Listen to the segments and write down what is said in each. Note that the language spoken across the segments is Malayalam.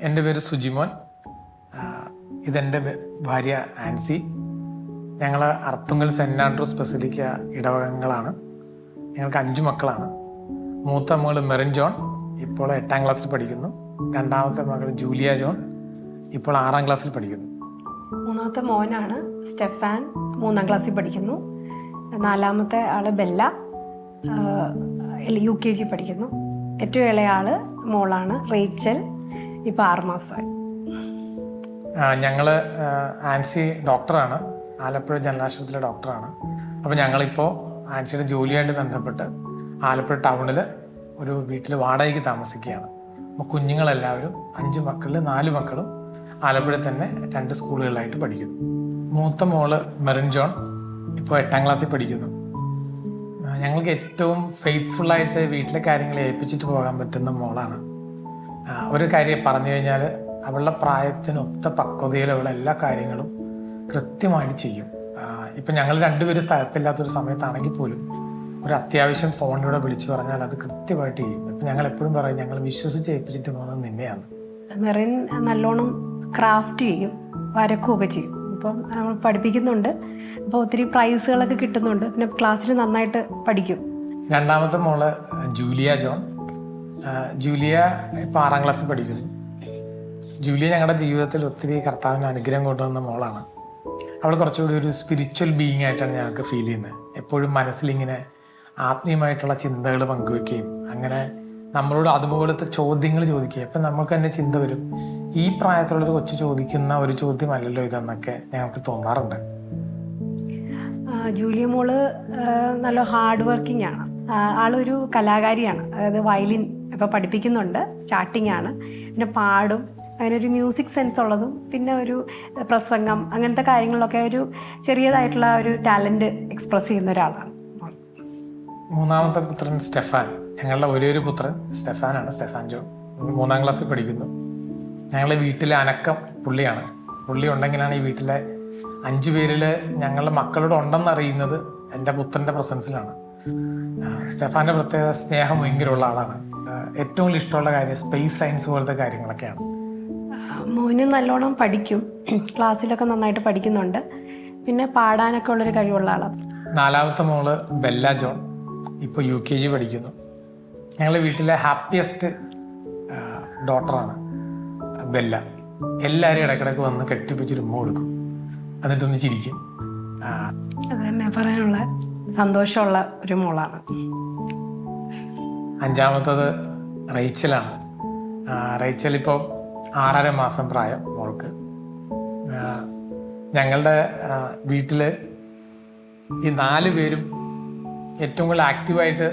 എൻ്റെ പേര് സുജിമോൻ. ഇതെൻ്റെ ഭാര്യ ആൻസി. ഞങ്ങൾ അർത്തുങ്കൽ സെൻറ്റ് ആൻഡ്രൂസ് ബസിലിക്ക ഇടവകങ്ങളാണ്. ഞങ്ങൾക്ക് 5 മക്കളാണ്. മൂത്ത മകൾ മെറിൻ ജോൺ, ഇപ്പോൾ 8ാം ക്ലാസ്സിൽ പഠിക്കുന്നു. രണ്ടാമത്തെ മകൾ ജൂലിയ ജോൺ, ഇപ്പോൾ 6ാം ക്ലാസ്സിൽ പഠിക്കുന്നു. മൂന്നാമത്തെ മോനാണ് സ്റ്റെഫാൻ, 3ാം ക്ലാസ്സിൽ പഠിക്കുന്നു. 4ാമത്തെ ആള് ബെല്ല, UKG പഠിക്കുന്നു. ഏറ്റവും ഇളയ ആള് മോളാണ് റേച്ചൽ, ഇപ്പോൾ 6 മാസമായി. ഞങ്ങൾ ആൻസി ഡോക്ടറാണ്, ആലപ്പുഴ ജനറൽ ആശുപത്രിയിലെ ഡോക്ടറാണ്. അപ്പോൾ ഞങ്ങളിപ്പോൾ ആൻസിയുടെ ജോലിയായിട്ട് ബന്ധപ്പെട്ട് ആലപ്പുഴ ടൗണിൽ ഒരു വീട്ടിൽ വാടകയ്ക്ക് താമസിക്കുകയാണ്. അപ്പോൾ കുഞ്ഞുങ്ങളെല്ലാവരും 5 മക്കളിൽ 4 മക്കളും ആലപ്പുഴയിൽ തന്നെ 2 സ്കൂളുകളിലായിട്ട് പഠിക്കുന്നു. മൂത്ത മോള് മെറിൻ ജോൺ ഇപ്പോൾ 8ാം ക്ലാസ്സിൽ പഠിക്കുന്നു. ഞങ്ങൾക്ക് ഏറ്റവും ഫെയ്ത്ത്ഫുള്ളായിട്ട് വീട്ടിലെ കാര്യങ്ങൾ ഏൽപ്പിച്ചിട്ട് പോകാൻ പറ്റുന്ന മോളാണ്. ഒരു കാര്യം പറഞ്ഞു കഴിഞ്ഞാൽ അവളുടെ പ്രായത്തിനൊത്ത പക്വതയിൽ അവൾ എല്ലാ കാര്യങ്ങളും കൃത്യമായിട്ട് ചെയ്യും. ഇപ്പം ഞങ്ങൾ 2 പേരും സ്ഥലത്തില്ലാത്തൊരു സമയത്താണെങ്കിൽ പോലും ഒരു അത്യാവശ്യം ഫോണിലൂടെ വിളിച്ചു പറഞ്ഞാൽ അത് കൃത്യമായിട്ട് ചെയ്യും. ഇപ്പം ഞങ്ങൾ എപ്പോഴും പറയും, ഞങ്ങൾ വിശ്വസിച്ച് ഏൽപ്പിച്ചിട്ട് പോകുന്നത് നിന്നെയാണ്. മെറിൻ നല്ലോണം ക്രാഫ്റ്റ് ചെയ്യും, വരക്കുകയൊക്കെ ചെയ്യും. അപ്പം നമ്മൾ പഠിപ്പിക്കുന്നുണ്ട്. അപ്പോൾ ഒത്തിരി പ്രൈസുകളൊക്കെ കിട്ടുന്നുണ്ട്. പിന്നെ ക്ലാസ്സിൽ നന്നായിട്ട് പഠിക്കും. രണ്ടാമത്തെ മോള് ജൂലിയ ജോൺ. ജൂലിയ ഇപ്പോൾ 6ാം ക്ലാസ്സിൽ പഠിക്കുന്നു. ജൂലിയ ഞങ്ങളുടെ ജീവിതത്തിൽ ഒത്തിരി കർത്താവിന് അനുഗ്രഹം കൊണ്ടുവന്ന മോളാണ്. അവൾ കുറച്ചുകൂടി ഒരു സ്പിരിച്വൽ ബീയിങ് ആയിട്ടാണ് ഞങ്ങൾക്ക് ഫീൽ ചെയ്യുന്നത്. എപ്പോഴും മനസ്സിലിങ്ങനെ ആത്മീയമായിട്ടുള്ള ചിന്തകൾ പങ്കുവെക്കുകയും അങ്ങനെ നമ്മളോട് അതുപോലത്തെ ചോദ്യങ്ങൾ ചോദിക്കുകയും അപ്പം നമ്മൾക്ക് തന്നെ ചിന്ത വരും, ഈ പ്രായത്തിലുള്ളൊരു കൊച്ചു ചോദിക്കുന്ന ഒരു ചോദ്യമല്ലല്ലോ ഇതെന്നൊക്കെ ഞങ്ങൾക്ക് തോന്നാറുണ്ട്. ജൂലിയ മോള് നല്ല ഹാർഡ് വർക്കിംഗ് ആണ്. ആളൊരു കലാകാരിയാണ്. അതായത് വയലിൻ ഇപ്പോൾ പഠിപ്പിക്കുന്നുണ്ട്, സ്റ്റാർട്ടിംഗ് ആണ്. പിന്നെ പാടും, അതിനൊരു മ്യൂസിക് സെൻസ് ഉള്ളതും പിന്നെ ഒരു പ്രസംഗം അങ്ങനത്തെ കാര്യങ്ങളിലൊക്കെ ഒരു ചെറിയതായിട്ടുള്ള ഒരു ടാലൻറ്റ് എക്സ്പ്രസ് ചെയ്യുന്ന ഒരാളാണ്. മൂന്നാമത്തെ പുത്രൻ സ്റ്റെഫാൻ. ഞങ്ങളുടെ ഒരേ പുത്രൻ സ്റ്റെഫാനാണ്, സ്റ്റെഫാൻ ജോ. 3ാം ക്ലാസ്സിൽ പഠിക്കുന്നു. ഞങ്ങളുടെ വീട്ടിലെ അനക്കം പുള്ളിയാണ്. പുള്ളി ഉണ്ടെങ്കിലാണ് ഈ വീട്ടിലെ 5 പേരിൽ ഞങ്ങളുടെ മക്കളോട് ഉണ്ടെന്നറിയുന്നത് എൻ്റെ പുത്രൻ്റെ പ്രസൻസിലാണ്. സ്റ്റെഫാൻ്റെ പ്രത്യേക സ്നേഹം ഭയങ്കരമുള്ള ആളാണ്. ഏറ്റവും ഇഷ്ടമുള്ള കാര്യം സ്പേസ് സയൻസ് പോലത്തെ കാര്യങ്ങളൊക്കെയാണ്. മോന് നല്ലോണം പഠിക്കും, ക്ലാസ്സിലൊക്കെ നന്നായിട്ട് പഠിക്കുന്നുണ്ട്. പിന്നെ പാടാനൊക്കെ ഉള്ളൊരു കഴിവുള്ള ആളാണ്. 4ാമത്തെ മോള് ബെല്ല ജോൺ, ഇപ്പോൾ UKG പഠിക്കുന്നു. ഞങ്ങളുടെ വീട്ടിലെ ഹാപ്പിയസ്റ്റ് ഡോട്ടറാണ് ബെല്ല. എല്ലാവരും ഇടയ്ക്കിടയ്ക്ക് വന്ന് കെട്ടിപ്പിച്ചൊരു ഉമ്മ കൊടുക്കും, എന്നിട്ടൊന്ന് ചിരിക്കും. അത് തന്നെ പറയാനുള്ള സന്തോഷമുള്ള ഒരു മോളാണ്. 5ാമത്തത് റേച്ചലാണ്. റേച്ചൽ ഇപ്പോൾ 6.5 മാസം പ്രായം മോൾക്ക്. ഞങ്ങളുടെ വീട്ടിൽ ഈ 4 പേരും ഏറ്റവും കൂടുതൽ ആക്റ്റീവായിട്ട്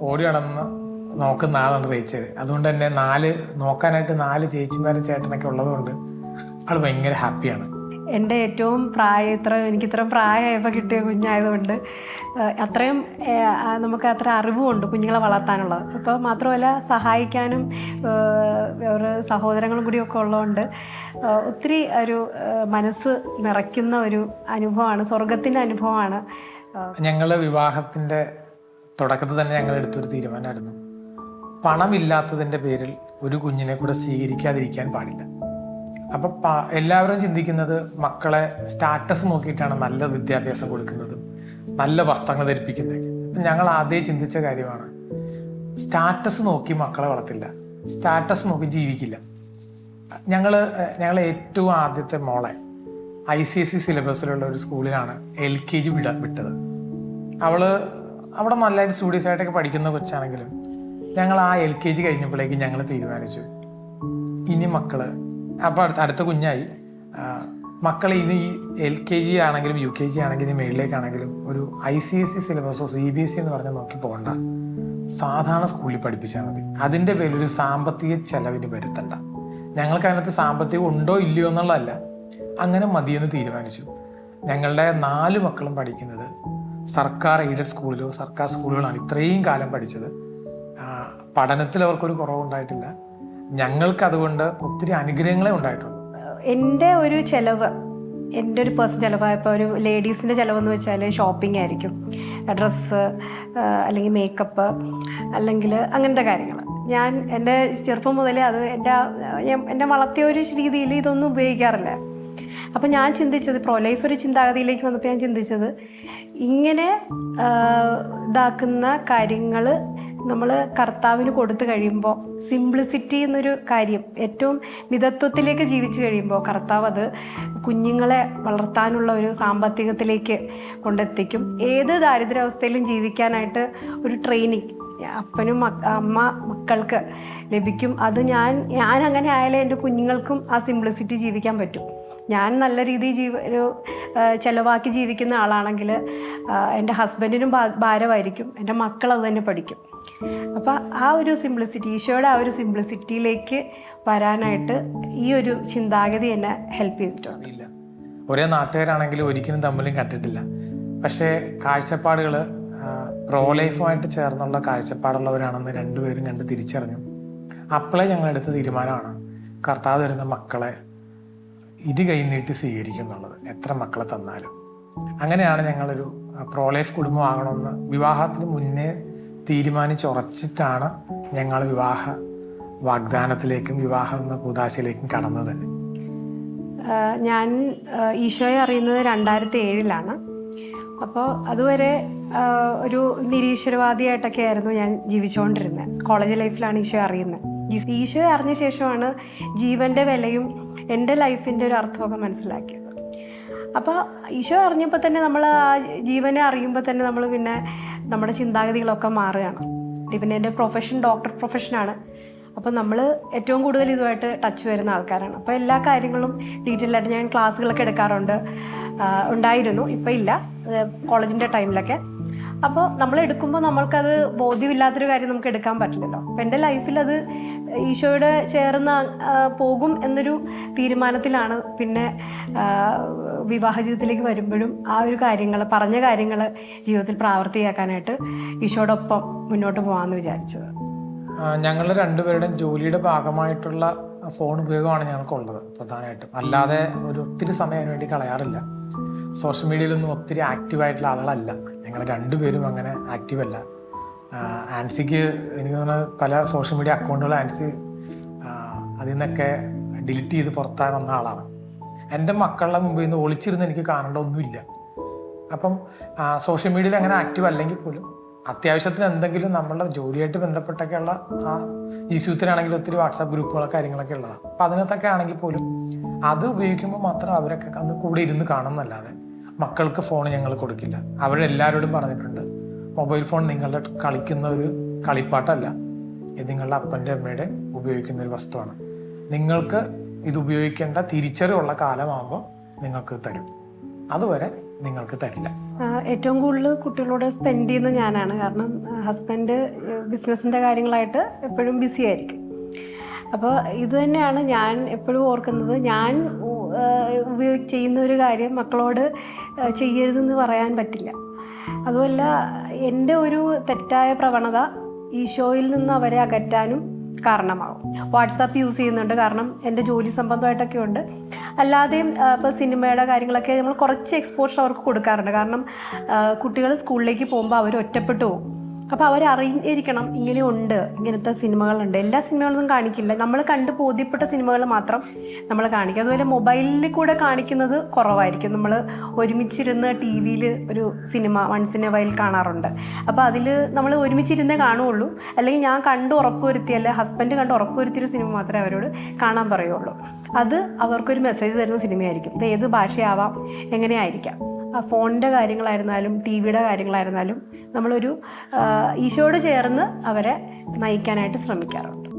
ഓടി നടന്ന് നോക്കുന്ന ആളാണ് റേച്ചൽ. അതുകൊണ്ട് തന്നെ നോക്കാനായിട്ട് 4 ചേച്ചിമാരും ചേട്ടനൊക്കെ ഉള്ളതുകൊണ്ട് ആൾ ഭയങ്കര ഹാപ്പിയാണ്. എൻ്റെ ഏറ്റവും എനിക്ക് ഇത്ര പ്രായമായപ്പോൾ കിട്ടിയ കുഞ്ഞായതുകൊണ്ട് അത്രയും നമുക്ക് അത്ര അറിവുമുണ്ട് കുഞ്ഞുങ്ങളെ വളർത്താനുള്ളത്. അപ്പോൾ മാത്രമല്ല സഹായിക്കാനും ഒരു സഹോദരങ്ങളും കൂടിയൊക്കെ ഉള്ളതുകൊണ്ട് ഒത്തിരി ഒരു മനസ്സ് നിറയ്ക്കുന്ന ഒരു അനുഭവമാണ്, സ്വർഗത്തിൻ്റെ അനുഭവമാണ്. ഞങ്ങൾ വിവാഹത്തിൻ്റെ തുടക്കത്തിൽ തന്നെ ഞങ്ങൾ എടുത്തൊരു തീരുമാനമായിരുന്നു, പണമില്ലാത്തതിൻ്റെ പേരിൽ ഒരു കുഞ്ഞിനെ കൂടെ സ്വീകരിക്കാതിരിക്കാൻ പാടില്ല. അപ്പം എല്ലാവരും ചിന്തിക്കുന്നത് മക്കളെ സ്റ്റാറ്റസ് നോക്കിയിട്ടാണ് നല്ല വിദ്യാഭ്യാസം കൊടുക്കുന്നതും നല്ല വസ്ത്രങ്ങൾ ധരിപ്പിക്കുന്നതൊക്കെ. അപ്പം ഞങ്ങൾ ആദ്യം ചിന്തിച്ച കാര്യമാണ്, സ്റ്റാറ്റസ് നോക്കി മക്കളെ വളർത്തില്ല, സ്റ്റാറ്റസ് നോക്കി ജീവിക്കില്ല. ഞങ്ങൾ ഏറ്റവും ആദ്യത്തെ മോളെ ICSE സിലബസിലുള്ള ഒരു സ്കൂളിലാണ് LKG വിട്ടത്. അവിടെ നല്ലതായിട്ട് സ്റ്റുഡീസ് ആയിട്ടൊക്കെ പഠിക്കുന്ന കൊച്ചാണെങ്കിലും ഞങ്ങൾ ആ LKG കഴിഞ്ഞപ്പോഴേക്കും ഞങ്ങൾ തീരുമാനിച്ചു, ഇനി മക്കള് അപ്പോൾ അടുത്ത കുഞ്ഞായി മക്കളെ ഇനി LKG ആണെങ്കിലും UKG ആണെങ്കിലും മേളിലേക്കാണെങ്കിലും ഒരു ICSE സിലബസോ CBSE എന്ന് പറഞ്ഞാൽ നോക്കി പോകണ്ട, സാധാരണ സ്കൂളിൽ പഠിപ്പിച്ചാൽ മതി. അതിൻ്റെ പേരിലൊരു സാമ്പത്തിക ചെലവിന് വരുത്തണ്ട. ഞങ്ങൾക്ക് അതിനകത്ത് സാമ്പത്തികം ഉണ്ടോ ഇല്ലയോ എന്നുള്ളതല്ല, അങ്ങനെ മതിയെന്ന് തീരുമാനിച്ചു. ഞങ്ങളുടെ 4 മക്കളും പഠിക്കുന്നത് സർക്കാർ എയ്ഡഡ് സ്കൂളിലോ സർക്കാർ സ്കൂളുകളാണ് ഇത്രയും കാലം പഠിച്ചത്. പഠനത്തിൽ അവർക്കൊരു കുറവുണ്ടായിട്ടില്ല. ഞങ്ങൾക്ക് അതുകൊണ്ട് ഒത്തിരി അനുഗ്രഹങ്ങളെ ഉണ്ടായിട്ടുള്ളൂ. എൻ്റെ ഒരു ചിലവ്, എൻ്റെ ഒരു പേഴ്സണൽ ചിലവായപ്പോൾ ഒരു ലേഡീസിൻ്റെ ചിലവെന്ന് വെച്ചാൽ ഷോപ്പിംഗ് ആയിരിക്കും. ഡ്രസ്സ്, അല്ലെങ്കിൽ മേക്കപ്പ് അല്ലെങ്കിൽ അങ്ങനത്തെ കാര്യങ്ങൾ. ഞാൻ എൻ്റെ ചെറുപ്പം മുതലേ അത് എൻ്റെ വളർത്തിയ ഒരു രീതിയിൽ ഇതൊന്നും ഉപയോഗിക്കാറില്ല. അപ്പം ഞാൻ ചിന്തിച്ചത് പ്രോ ലൈഫ് ഒരു ചിന്താഗതിയിലേക്ക് വന്നപ്പോൾ ഞാൻ ചിന്തിച്ചത് ഇങ്ങനെ ഇതാക്കുന്ന കാര്യങ്ങൾ നമ്മൾ കർത്താവിന് കൊടുത്തു കഴിയുമ്പോൾ, സിംപ്ലിസിറ്റി എന്നൊരു കാര്യം ഏറ്റവും മിതത്വത്തിലേക്ക് ജീവിച്ചു കഴിയുമ്പോൾ കർത്താവ് അത് കുഞ്ഞുങ്ങളെ വളർത്താനുള്ള ഒരു സാമ്പത്തികത്തിലേക്ക് കൊണ്ടെത്തിക്കും. ഏത് ദാരിദ്ര്യാവസ്ഥയിലും ജീവിക്കാനായിട്ട് ഒരു ട്രെയിനിങ് അപ്പനും അമ്മ മക്കൾക്ക് ലഭിക്കും. അത് ഞാൻ അങ്ങനെ ആയാലേ എൻ്റെ കുഞ്ഞുങ്ങൾക്കും ആ സിംപ്ലിസിറ്റി ജീവിക്കാൻ പറ്റും. ഞാൻ നല്ല രീതിയിൽ ചിലവാക്കി ജീവിക്കുന്ന ആളാണെങ്കിൽ എൻ്റെ ഹസ്ബൻഡിനും ഭാരമായിരിക്കും, എൻ്റെ മക്കൾ അത് തന്നെ പഠിക്കും. അപ്പോൾ ആ ഒരു സിംപ്ലിസിറ്റി, ഈശോയുടെ ആ ഒരു സിംപ്ലിസിറ്റിയിലേക്ക് വരാനായിട്ട് ഈ ഒരു ചിന്താഗതി എന്നെ ഹെൽപ്പ് ചെയ്തിട്ടുണ്ട്. ഇല്ല, ഒരേ നാട്ടുകാരാണെങ്കിലും ഒരിക്കലും തമ്മിലും കണ്ടിട്ടില്ല. പക്ഷേ കാഴ്ചപ്പാടുകൾ പ്രോ ലൈഫുമായിട്ട് ചേർന്നുള്ള കാഴ്ചപ്പാടുള്ളവരാണെന്ന് രണ്ടുപേരും കണ്ട് തിരിച്ചറിഞ്ഞു. അപ്പോഴേ ഞങ്ങളെടുത്ത തീരുമാനമാണ് കർത്താവ് തരുന്ന മക്കളെ കൈ നീട്ടി സ്വീകരിക്കും എന്നുള്ളത്, എത്ര മക്കളെ തന്നാലും. അങ്ങനെയാണ് ഞങ്ങളൊരു പ്രോ ലൈഫ് കുടുംബമാകണമെന്ന് വിവാഹത്തിന് മുന്നേ തീരുമാനിച്ചുറച്ചിട്ടാണ് ഞങ്ങൾ വിവാഹ വാഗ്ദാനത്തിലേക്കും വിവാഹം എന്ന കൂദാശയിലേക്കും കടന്നത് തന്നെ. ഞാൻ ഈശോയെ അറിയുന്നത് 2007 അപ്പോൾ അതുവരെ ഒരു നിരീശ്വരവാദിയായിട്ടൊക്കെ ആയിരുന്നു ഞാൻ ജീവിച്ചുകൊണ്ടിരുന്നത്. കോളേജ് ലൈഫിലാണ് ഈശോയെ അറിയുന്നത്. ഈശോയെ അറിഞ്ഞ ശേഷമാണ് ജീവൻ്റെ വിലയും എൻ്റെ ലൈഫിൻ്റെ ഒരു അർത്ഥമൊക്കെ മനസ്സിലാക്കിയത്. അപ്പോൾ ഈശോ അറിഞ്ഞപ്പോൾ തന്നെ നമ്മൾ ആ ജീവനെ അറിയുമ്പോൾ തന്നെ നമ്മൾ പിന്നെ നമ്മുടെ ചിന്താഗതികളൊക്കെ മാറുകയാണ്. പിന്നെ എൻ്റെ പ്രൊഫഷൻ ഡോക്ടർ പ്രൊഫഷനാണ്. അപ്പോൾ നമ്മൾ ഏറ്റവും കൂടുതൽ ഇതുമായിട്ട് ടച്ച് വരുന്ന ആൾക്കാരാണ്. അപ്പോൾ എല്ലാ കാര്യങ്ങളും ഡീറ്റെയിൽ ആയിട്ട് ഞാൻ ക്ലാസ്സുകളൊക്കെ ഉണ്ടായിരുന്നു. ഇപ്പോൾ ഇല്ല, കോളേജിൻ്റെ ടൈമിലൊക്കെ. അപ്പോൾ നമ്മൾ എടുക്കുമ്പോൾ നമ്മൾക്കത് ബോധ്യമില്ലാത്തൊരു കാര്യം നമുക്ക് എടുക്കാൻ പറ്റില്ലല്ലോ. അപ്പോൾ എൻ്റെ ലൈഫിൽ അത് ഈശോയുടെ ചേർന്ന് പോകും എന്നൊരു തീരുമാനത്തിലാണ് പിന്നെ വിവാഹ ജീവിതത്തിലേക്ക് വരുമ്പോഴും ആ ഒരു പറഞ്ഞ കാര്യങ്ങൾ ജീവിതത്തിൽ പ്രാവർത്തികമാക്കാനായിട്ട് ഈശോയോടൊപ്പം മുന്നോട്ട് പോകാമെന്ന് വിചാരിച്ചത്. ഞങ്ങൾ രണ്ടുപേരുടെയും ജോലിയുടെ ഭാഗമായിട്ടുള്ള ഫോൺ ഉപയോഗമാണ് ഞങ്ങൾക്കുള്ളത് പ്രധാനമായിട്ടും. അല്ലാതെ ഒത്തിരി സമയം അതിന് വേണ്ടി കളയാറില്ല. സോഷ്യൽ മീഡിയയിലൊന്നും ഒത്തിരി ആക്റ്റീവായിട്ടുള്ള ആളുകളല്ല ഞങ്ങൾ രണ്ടുപേരും. അങ്ങനെ ആക്റ്റീവല്ല. ആൻസിക്ക് എനിക്ക് തോന്നുന്നത് പല സോഷ്യൽ മീഡിയ അക്കൗണ്ടുകൾ ആൻസി അതിൽ നിന്നൊക്കെ ഡിലീറ്റ് ചെയ്ത് പുറത്തായി വന്ന ആളാണ്. എൻ്റെ മക്കളുടെ മുമ്പിൽ നിന്ന് ഒളിച്ചിരുന്ന് എനിക്ക് കാണേണ്ട ഒന്നുമില്ല. അപ്പം സോഷ്യൽ മീഡിയയിൽ അങ്ങനെ ആക്റ്റീവ് അല്ലെങ്കിൽ പോലും അത്യാവശ്യത്തിന് എന്തെങ്കിലും നമ്മളുടെ ജോലിയായിട്ട് ബന്ധപ്പെട്ടൊക്കെയുള്ള ജീവിതത്തിലാണെങ്കിലും ഒത്തിരി വാട്സാപ്പ് ഗ്രൂപ്പുകളൊക്കെ കാര്യങ്ങളൊക്കെ ഉള്ളതാണ്. അപ്പം അതിനകത്തൊക്കെ ആണെങ്കിൽ പോലും അത് ഉപയോഗിക്കുമ്പോൾ മാത്രം അവരൊക്കെ അന്ന് കൂടെ ഇരുന്ന് കാണുന്നല്ലാതെ മക്കൾക്ക് ഫോൺ ഞങ്ങൾ കൊടുക്കില്ല. അവരെല്ലാവരോടും പറഞ്ഞിട്ടുണ്ട്, മൊബൈൽ ഫോൺ നിങ്ങളുടെ കളിക്കുന്ന ഒരു കളിപ്പാട്ടല്ല, ഇത് നിങ്ങളുടെ അപ്പൻ്റെ അമ്മയുടെ ഉപയോഗിക്കുന്ന ഒരു വസ്തുവാണ്. നിങ്ങൾക്ക് ഇത് ഉപയോഗിക്കേണ്ട തിരിച്ചറിവുള്ള കാലമാകുമ്പോൾ നിങ്ങൾക്ക് തരും, അതുവരെ നിങ്ങൾക്ക് തരില്ല. ഏറ്റവും കൂടുതൽ കുട്ടികളോട് സ്പെൻഡ് ചെയ്യുന്നത് ഞാനാണ്. കാരണം ഹസ്ബൻഡ് ബിസിനസ്സിൻ്റെ കാര്യങ്ങളായിട്ട് എപ്പോഴും ബിസി ആയിരിക്കും. അപ്പോൾ ഇത് തന്നെയാണ് ഞാൻ എപ്പോഴും ഓർക്കുന്നത്. ഞാൻ ചെയ്യുന്ന ഒരു കാര്യം മക്കളോട് ചെയ്യരുതെന്ന് പറയാൻ പറ്റില്ല. അതുമല്ല, എൻ്റെ ഒരു തെറ്റായ പ്രവണത ഈശോയിൽ നിന്ന് അവരെ അകറ്റാനും കാരണമാകും. വാട്സാപ്പ് യൂസ് ചെയ്യുന്നുണ്ട്, കാരണം എൻ്റെ ജോലി സംബന്ധമായിട്ടൊക്കെ ഉണ്ട്. അല്ലാതെയും ഇപ്പോൾ സിനിമയുടെ കാര്യങ്ങളൊക്കെ നമ്മൾ കുറച്ച് എക്സ്പോഷർ അവർക്ക് കൊടുക്കാറുണ്ട്. കാരണം കുട്ടികൾ സ്കൂളിലേക്ക് പോകുമ്പോൾ അവർ ഒറ്റപ്പെട്ടു പോകും. അപ്പോൾ അവരറിഞ്ഞിരിക്കണം ഇങ്ങനെയുണ്ട്, ഇങ്ങനത്തെ സിനിമകളുണ്ട്. എല്ലാ സിനിമകളൊന്നും കാണിക്കില്ല, നമ്മൾ കണ്ട് ബോധ്യപ്പെട്ട സിനിമകൾ മാത്രം നമ്മൾ കാണിക്കും. അതുപോലെ മൊബൈലിൽ കൂടെ കാണിക്കുന്നത് കുറവായിരിക്കും. നമ്മൾ ഒരുമിച്ചിരുന്ന് ടി വിയിൽ ഒരു സിനിമ വൺസ് ഇൻ എ വൈൽ കാണാറുണ്ട്. അപ്പോൾ അതിൽ നമ്മൾ ഒരുമിച്ചിരുന്നേ കാണുകയുള്ളൂ. അല്ലെങ്കിൽ ഞാൻ കണ്ട് ഉറപ്പുവരുത്തി, അല്ലെ ഹസ്ബൻഡ് കണ്ട് ഉറപ്പുവരുത്തിയൊരു സിനിമ മാത്രമേ അവരോട് കാണാൻ പറയുള്ളൂ. അത് അവർക്കൊരു മെസ്സേജ് തരുന്ന സിനിമയായിരിക്കും. ഇത് ഏത് ഭാഷയാവാം, എങ്ങനെയായിരിക്കാം. ആ ഫോണിൻ്റെ കാര്യങ്ങളായിരുന്നാലും ടി വിയുടെ കാര്യങ്ങളായിരുന്നാലും നമ്മളൊരു ഈശോയോട് ചേർന്ന് അവരെ നയിക്കാനായിട്ട് ശ്രമിക്കാറുണ്ട്.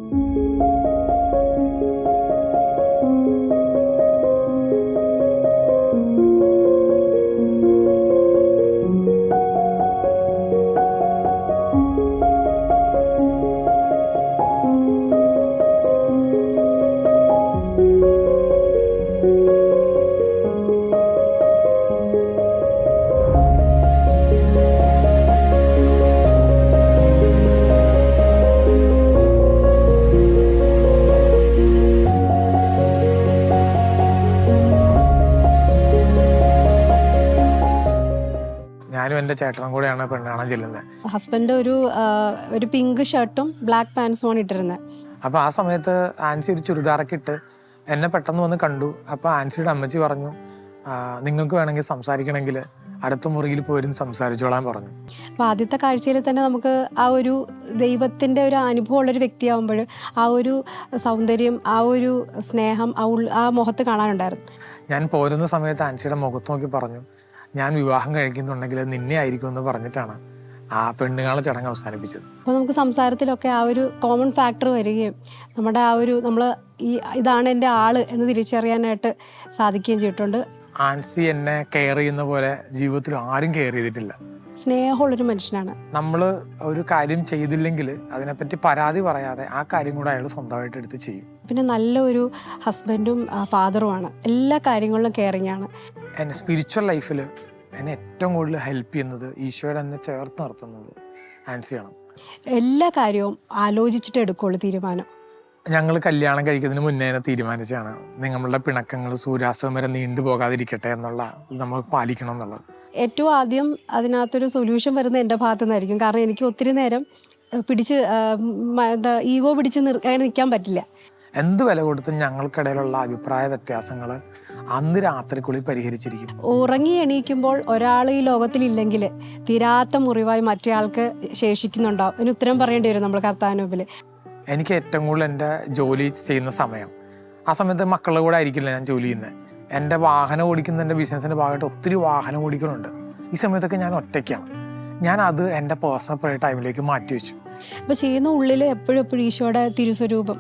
ഹസ്ബൻഡിൻ്റെ ചേട്ടനും കൂടെയാണ് പെണ്ണ് കാണാൻ ചെല്ലുന്നത്. ഹസ്ബൻഡ് ഒരു പിങ്ക് ഷർട്ടും ബ്ലാക്ക് പാൻസുമാണ് ഇട്ടിരുന്നത്. അപ്പോൾ ആ സമയത്ത് ആൻസി ഒരു ചുരിദാറൊക്കെ ഇട്ട് എന്നെ പെട്ടെന്ന് വന്ന് കണ്ടു. അപ്പോൾ ആൻസിയുടെ അമ്മച്ചി പറഞ്ഞു, നിങ്ങൾക്ക് വേണമെങ്കിൽ സംസാരിക്കണമെങ്കിൽ അടുത്ത മുറിയിൽ പോയിരുന്നു സംസാരിച്ചോളാൻ പറഞ്ഞു. അപ്പോൾ ആദ്യത്തെ കാഴ്ചയിൽ തന്നെ നമുക്ക് ആ ഒരു ദൈവത്തിൻ്റെ ഒരു അനുഭവമുള്ളൊരു വ്യക്തിയാകുമ്പോൾ ആ ഒരു സൗന്ദര്യം, ആ ഒരു സ്നേഹം ആ മുഖത്ത് കാണാനുണ്ടായിരുന്നു. ഞാൻ പോരുന്ന സമയത്ത് ആൻസിയുടെ മുഖത്ത് നോക്കി പറഞ്ഞു, ഞാൻ വിവാഹം കഴിക്കുന്നുണ്ടെങ്കിൽ നിന്നെ ആയിരിക്കും എന്ന് പറഞ്ഞിട്ടാണ് ആ പെണ്ണുകാണൽ ചടങ്ങ് അവസാനിപ്പിച്ചത്. അപ്പോൾ നമുക്ക് സംസാരത്തിലൊക്കെ ആ ഒരു കോമൺ ഫാക്ടർ വരികയും നമ്മുടെ നമ്മൾ ഇതാണ് എൻ്റെ ആള് എന്ന് തിരിച്ചറിയാനായിട്ട് സാധിക്കുകയും ചെയ്തിട്ടുണ്ട്. ആൻസി എന്നെ കെയർ ചെയ്യുന്ന പോലെ ജീവിതത്തിൽ ആരും കെയർ ചെയ്തിട്ടില്ല. സ്നേഹമുള്ളൊരു മനുഷ്യനാണ്. നമ്മൾ ഒരു കാര്യം ചെയ്തില്ലെങ്കിൽ അതിനെപ്പറ്റി പരാതി പറയാതെ ആ കാര്യം കൂടെ അയാൾ സ്വന്തമായിട്ട് എടുത്ത് ചെയ്യും. പിന്നെ നല്ലൊരു ഹസ്ബൻഡും ഫാദറുമാണ്. എല്ലാ കാര്യങ്ങളിലും കെയറിങ് ആണ്. എൻ്റെ സ്പിരിച്വൽ ലൈഫിൽ എന്നെ ഏറ്റവും കൂടുതൽ ഹെൽപ്പ് ചെയ്യുന്നത്, ഈശോയുടെ എന്നെ ചേർത്ത് നിർത്തുന്നത് ആൻസിയാണ്. എല്ലാ കാര്യവും ആലോചിച്ചിട്ട് എടുക്കുള്ളൂ തീരുമാനം. ഞങ്ങൾ കല്യാണം കഴിക്കുന്നതിന് മുന്നേ തന്നെ തീരുമാനിച്ചാണ് നിങ്ങളുടെ പിണക്കങ്ങൾ സൂര്യാസ്തമം വരെ നീണ്ടു പോകാതിരിക്കട്ടെ എന്നുള്ള നമ്മൾ പാലിക്കണം എന്നുള്ളത്. ഏറ്റവും ആദ്യം അതിനകത്തൊരു സൊല്യൂഷൻ വരുന്നത് എൻ്റെ ഭാഗത്തു നിന്നായിരിക്കും. കാരണം എനിക്ക് ഒത്തിരി നേരം ഈഗോ പിടിച്ച് അങ്ങനെ നിൽക്കാൻ പറ്റില്ല. എന്ത് വില കൊടുത്തും ഞങ്ങൾക്കിടയിലുള്ള അഭിപ്രായ വ്യത്യാസങ്ങൾ അന്ന് രാത്രിക്കുള്ളിൽ പരിഹരിച്ചിരിക്കും. ഉറങ്ങി എണീക്കുമ്പോൾ ഒരാൾ ഈ ലോകത്തിലില്ലെങ്കിൽ തീരാത്ത മുറിവായി മറ്റേ ആൾക്ക് ശേഷിക്കുന്നുണ്ടാവും. അതിന് ഉത്തരം പറയേണ്ടി വരും നമ്മൾ കർത്താവിന് മുമ്പിൽ. എനിക്ക് ഏറ്റവും കൂടുതൽ എൻ്റെ ജോലി ചെയ്യുന്ന സമയം, ആ സമയത്ത് മക്കളുടെ കൂടെ ആയിരിക്കില്ല ഞാൻ ജോലി ചെയ്യുന്നത്. എൻ്റെ വാഹനം ഓടിക്കുന്നതിൻ്റെ ബിസിനസ്സിൻ്റെ ഭാഗമായിട്ട് ഒത്തിരി വാഹനം ഓടിക്കുന്നുണ്ട്. ഈ സമയത്തൊക്കെ ഞാൻ ഒറ്റയ്ക്കാണ്. ഞാനത് എൻ്റെ പേഴ്സണൽ പ്രേ ടൈമിലേക്ക് മാറ്റി വെച്ചു. അപ്പോൾ ചെയ്യുന്ന ഉള്ളിൽ എപ്പോഴും ഈശോയുടെ തിരുസ്വരൂപം,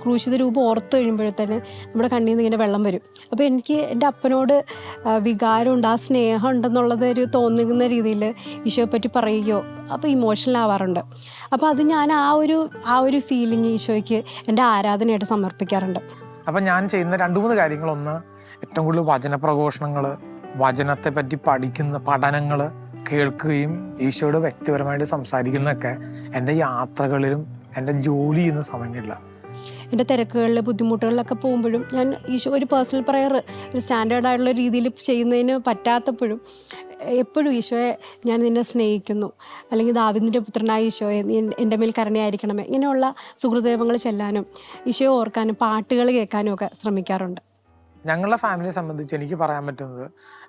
ക്രൂശിത രൂപം ഓർത്ത് കഴിയുമ്പോഴത്തേന് നമ്മുടെ കണ്ണിൽ നിന്ന് ഇങ്ങനെ വെള്ളം വരും. അപ്പോൾ എനിക്ക് എൻ്റെ അപ്പനോട് വികാരമുണ്ട്, ആ സ്നേഹം ഉണ്ടെന്നുള്ളത് ഒരു തോന്നുന്ന രീതിയിൽ ഈശോയെ പറ്റി പറയുകയോ അപ്പോൾ ഇമോഷണൽ ആവാറുണ്ട്. അപ്പോൾ അത് ഞാൻ ആ ഒരു ഫീലിംഗ് ഈശോയ്ക്ക് എൻ്റെ ആരാധനയായിട്ട് സമർപ്പിക്കാറുണ്ട്. അപ്പം ഞാൻ ചെയ്യുന്ന 2-3 കാര്യങ്ങളൊന്ന്, ഏറ്റവും കൂടുതൽ വചനപ്രഘോഷണങ്ങൾ, വചനത്തെ പറ്റി പഠിക്കുന്ന പഠനങ്ങൾ കേൾക്കുകയും ഈശോയോട് വ്യക്തിപരമായിട്ട് സംസാരിക്കുന്നതൊക്കെ എൻ്റെ യാത്രകളിലും എൻ്റെ ജോലി ചെയ്യുന്ന സമയങ്ങളില്ല. എൻ്റെ തിരക്കുകളിൽ ബുദ്ധിമുട്ടുകളിലൊക്കെ പോകുമ്പോഴും ഞാൻ ഈശോ ഒരു പേഴ്സണൽ പ്രയർ ഒരു സ്റ്റാൻഡേർഡ് ആയിട്ടുള്ള രീതിയിൽ ചെയ്യുന്നതിന് പറ്റാത്തപ്പോഴും എപ്പോഴും ഈശോയെ ഞാൻ നിന്നെ സ്നേഹിക്കുന്നു, അല്ലെങ്കിൽ ദാവീദിൻ്റെ പുത്രനായ ഈശോയെ എൻ്റെ മേൽ കരുണയായിരിക്കണമേ, ഇങ്ങനെയുള്ള സുഹൃദേവങ്ങൾ ചെല്ലാനും ഈശോയെ ഓർക്കാനും പാട്ടുകൾ കേൾക്കാനും ഒക്കെ ശ്രമിക്കാറുണ്ട്. ഞങ്ങളുടെ ഫാമിലിയെ സംബന്ധിച്ച് എനിക്ക് പറയാൻ പറ്റുന്നത്,